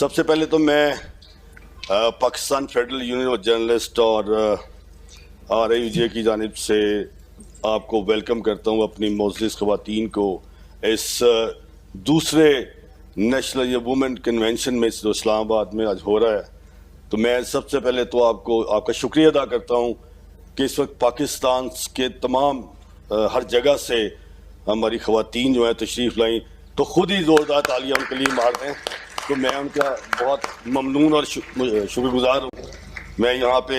सबसे पहले तो मैं Pakistan federal union of journalist और RIUJ की जानिब से आपको वेलकम करता हूँ अपनी मोअज़्ज़िज़ ख़वातीन को इस दूसरे नेशनल या वुमेन कन्वेंशन में जो इस्लामाबाद में आज हो रहा है। तो मैं सबसे पहले तो आपका शुक्रिया अदा करता हूँ कि इस वक्त पाकिस्तान के तमाम हर जगह से हमारी ख़वातीन जो हैं तशरीफ़ लाई, तो ख़ुद ही ज़ोरदार तालियां उनके लिए मारते हैं। तो मैं उनका बहुत ममनून और शुक्रगुज़ार हूँ। मैं यहाँ पे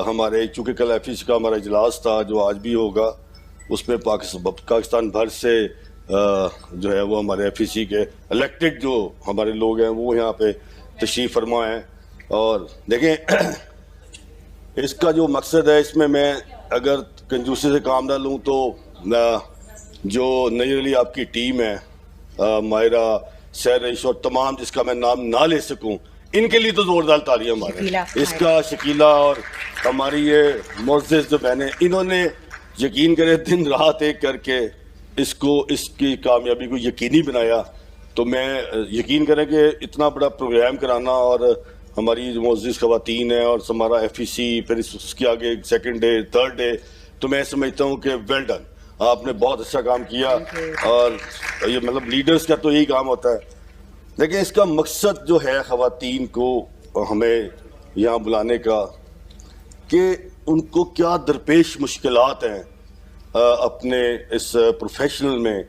हमारे चूँकि कल FEC का हमारा इजलास था जो आज भी होगा, उसमें पाकिस्तान भर से जो है वो हमारे FEC के इलेक्टेड जो हमारे लोग हैं वो यहाँ पे तशरीफ़ फरमा हैं। और देखें इसका जो मकसद है, इसमें मैं अगर कंजूसी से काम ना लूँ तो जो नई अली आपकी टीम है, मायरा, सैरिश और तमाम जिसका मैं नाम ना ले सकूं, इनके लिए तो जोरदार तालियां मारें। इसका शकीला और हमारी ये मोअज़्ज़िज़ जो बहनें, इन्होंने यकीन करें दिन रात एक करके इसकी कामयाबी को यकीनी बनाया। तो मैं यकीन करें कि इतना बड़ा प्रोग्राम कराना और हमारी जो मोअज़्ज़िज़ ख़वातीन है और हमारा FEC, फिर उसके आगे सेकंड डे, थर्ड डे, तो मैं समझता हूँ कि वेल डन, आपने बहुत अच्छा काम किया। और ये मतलब लीडर्स का तो यही काम होता है। देखिए इसका मकसद जो है ख़वातीन को हमें यहाँ बुलाने का, कि उनको क्या दरपेश मुश्किलात हैं अपने इस प्रोफेशनल में।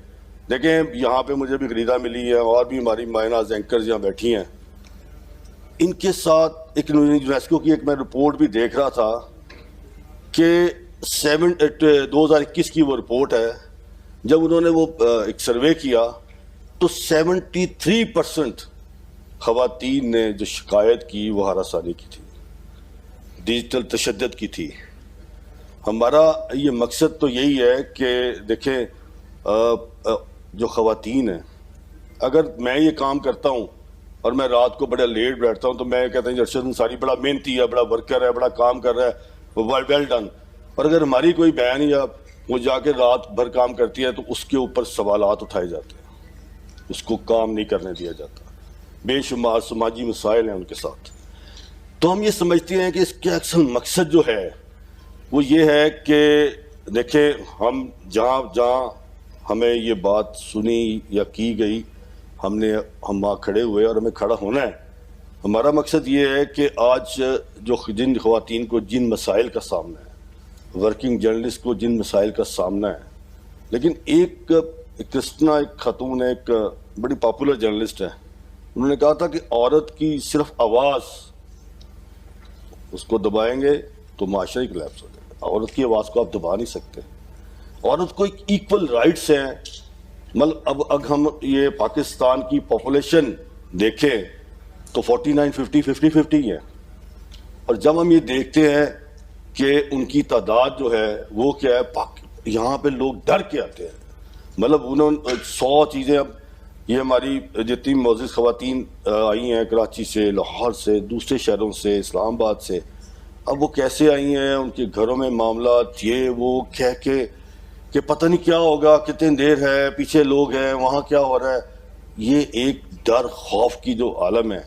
देखें यहाँ पे मुझे भी खरीदा मिली है और भी हमारी मायनाज एंकर्स यहाँ बैठी हैं, इनके साथ एक यूनेस्को की एक मैं रिपोर्ट भी देख रहा था कि 2021 की वो रिपोर्ट है, जब उन्होंने वो एक सर्वे किया तो 73% ख़वातीन ने जो शिकायत की वो हरासानी की थी, डिजिटल तशद्दुद की थी। हमारा ये मकसद तो यही है कि देखें जो ख़वातीन हैं, अगर मैं ये काम करता हूँ और मैं रात को बड़ा लेट बैठता हूँ तो मैं कहता हूँ अरशद अंसारी बड़ा मेहनती है, बड़ा वर्कर है, बड़ा काम कर रहा है, वो वेल डन। और अगर हमारी कोई बहन या वो जाके रात भर काम करती है तो उसके ऊपर सवालात उठाए जाते हैं, उसको काम नहीं करने दिया जाता, बेशुमार समाजी मसाइल हैं उनके साथ। तो हम ये समझते हैं कि इसका अक्सर मकसद जो है वो ये है कि देखें हम जहाँ हमें ये बात सुनी या की गई, हम वहाँ खड़े हुए और हमें खड़ा होना है। हमारा मकसद ये है कि आज जो जिन ख़वातीन को जिन मसाइल का सामना है, वर्किंग जर्नलिस्ट को जिन मसाइल का सामना है, लेकिन एक क्रिस्टना, एक खातून है, एक बड़ी पॉपुलर जर्नलिस्ट है, उन्होंने कहा था कि औरत की सिर्फ आवाज़ उसको दबाएंगे तो माशरा ही कोलैप्स हो जाएगा। औरत की आवाज़ को आप दबा नहीं सकते। औरत को एक इक्वल राइट्स हैं। मतलब अब अगर हम ये पाकिस्तान की पॉपुलेशन देखें तो 49, 50 है, और जब हम ये देखते हैं कि उनकी तादाद जो है वो क्या है, यहाँ पे लोग डर के आते हैं। मतलब उन्होंने 100 चीज़ें, अब ये हमारी जितनी मोअज़्ज़िज़ ख़वातीन आई हैं कराची से, लाहौर से, दूसरे शहरों से, इस्लामाबाद से, अब वो कैसे आई हैं, उनके घरों में मामला ये वो कह के कि पता नहीं क्या होगा, कितनी देर है, पीछे लोग हैं, वहाँ क्या हो रहा है। ये एक डर खौफ की जो आलम है।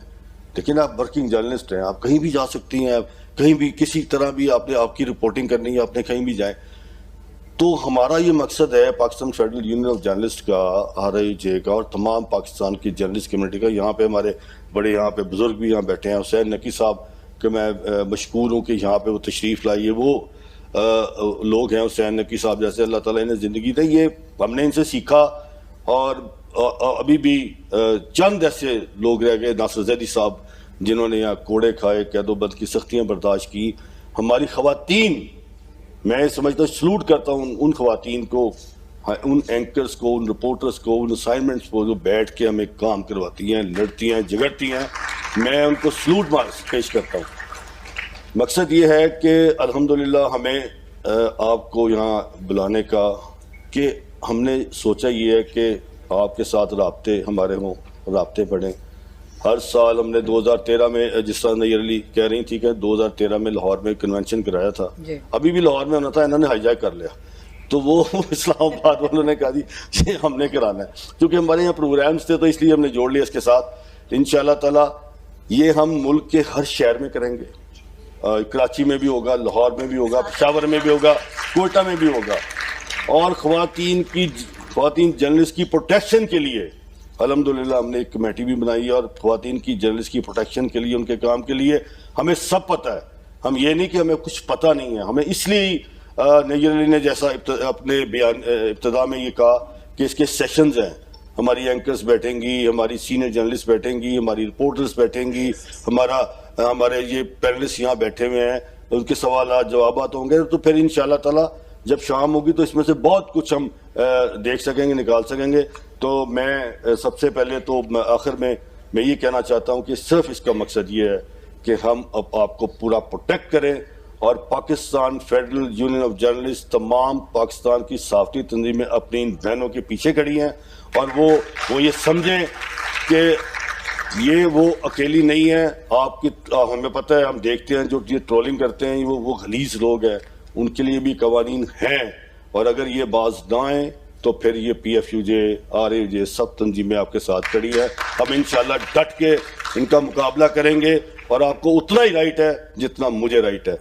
लेकिन आप वर्किंग जर्नलिस्ट हैं, आप कहीं भी जा सकती हैं, आप कहीं भी किसी तरह भी आपकी रिपोर्टिंग करनी है, आपने कहीं भी जाए। तो हमारा ये मकसद है Pakistan federal union of journalist का, RIUJ का और तमाम पाकिस्तान की जर्नलिस्ट कम्युनिटी का। यहाँ पे हमारे बड़े यहाँ पे बुजुर्ग भी यहाँ बैठे हैं, हुसैन नकी साहब के मैं मशकूर हूँ कि यहाँ पे वो तशरीफ़ लाइए। वो लोग हैं हुसैन नकी साहब जैसे, अल्लाह ताला इन्हें ज़िंदगी दे, ये हमने इनसे सीखा। और अभी भी चंद ऐसे लोग रह गए, नासिर जैदी साहब, जिन्होंने यहाँ कोड़े खाए, कैदोबंद की सख्तियाँ बर्दाश्त की। हमारी ख़वातीन, मैं समझता हूँ, सलूट करता हूँ उन ख़वातीन को, उन एंकर्स को, उन रिपोर्टर्स को, उन असाइनमेंट्स को जो बैठ के हमें काम करवाती हैं, लड़ती हैं, झगड़ती हैं। मैं उनको सलूट पेश करता हूँ। मकसद ये है कि अल्हम्दुलिल्लाह हमें आपको यहाँ बुलाने का, कि हमने सोचा ये है कि आपके साथ राब्ते हमारे हों, राब्ते बढ़ें। हर साल हमने 2013 में, जिस तरह नई अली कह रही थी कि 2013 में लाहौर में कन्वेंशन कराया था, अभी भी लाहौर में होना था, इन्होंने हाईजैक कर लिया। तो वो इस्लामाबाद वालों ने कहा जी ये हमने कराना है, क्योंकि हमारे यहाँ प्रोग्राम्स थे तो इसलिए हमने जोड़ लिया इसके साथ इंशाल्लाह ताला ये हम मुल्क के हर शहर में करेंगे। कराची में भी होगा, लाहौर में भी होगा, पेशावर में भी होगा, कोयटा में भी होगा। और ख्वातीन जर्नलिस्ट की प्रोटेक्शन के लिए अल्हम्दुलिल्लाह हमने एक कमेटी भी बनाई है, और ख्वातीन की जर्नलिस्ट की प्रोटेक्शन के लिए, उनके काम के लिए हमें सब पता है। हम ये नहीं कि हमें कुछ पता नहीं है, हमें इसलिए नज़ीर अली ने जैसा अपने बयान इब्तिदा में ये कहा कि इसके सेशंस हैं, हमारी एंकर्स बैठेंगी, हमारी सीनियर जर्नलिस्ट बैठेंगी, हमारी रिपोर्टर्स बैठेंगी, हमारे ये पैनलिस्ट यहाँ बैठे हुए हैं, उनके सवाल जवाबात होंगे। तो फिर इंशाल्लाह ताला जब शाम होगी तो इसमें से बहुत कुछ हम देख सकेंगे, निकाल सकेंगे। तो मैं सबसे पहले तो आखिर में मैं ये कहना चाहता हूँ कि सिर्फ इसका मकसद ये है कि हम अब आपको पूरा प्रोटेक्ट करें, और Pakistan federal union of journalist तमाम पाकिस्तान की सहाफ़ती तंजीमें अपनी इन बहनों के पीछे खड़ी हैं, और वो ये समझें कि ये वो अकेली नहीं है। हमें पता है, हम देखते हैं जो ये ट्रोलिंग करते हैं वो गलीज़ लोग हैं, उनके लिए भी कवानीन हैं, और अगर ये बाज ना आए तो फिर ये PFUJ, RAUJ सब तंजीमें आपके साथ खड़ी है। हम इंशाल्लाह डट के इनका मुकाबला करेंगे, और आपको उतना ही राइट है जितना मुझे राइट है।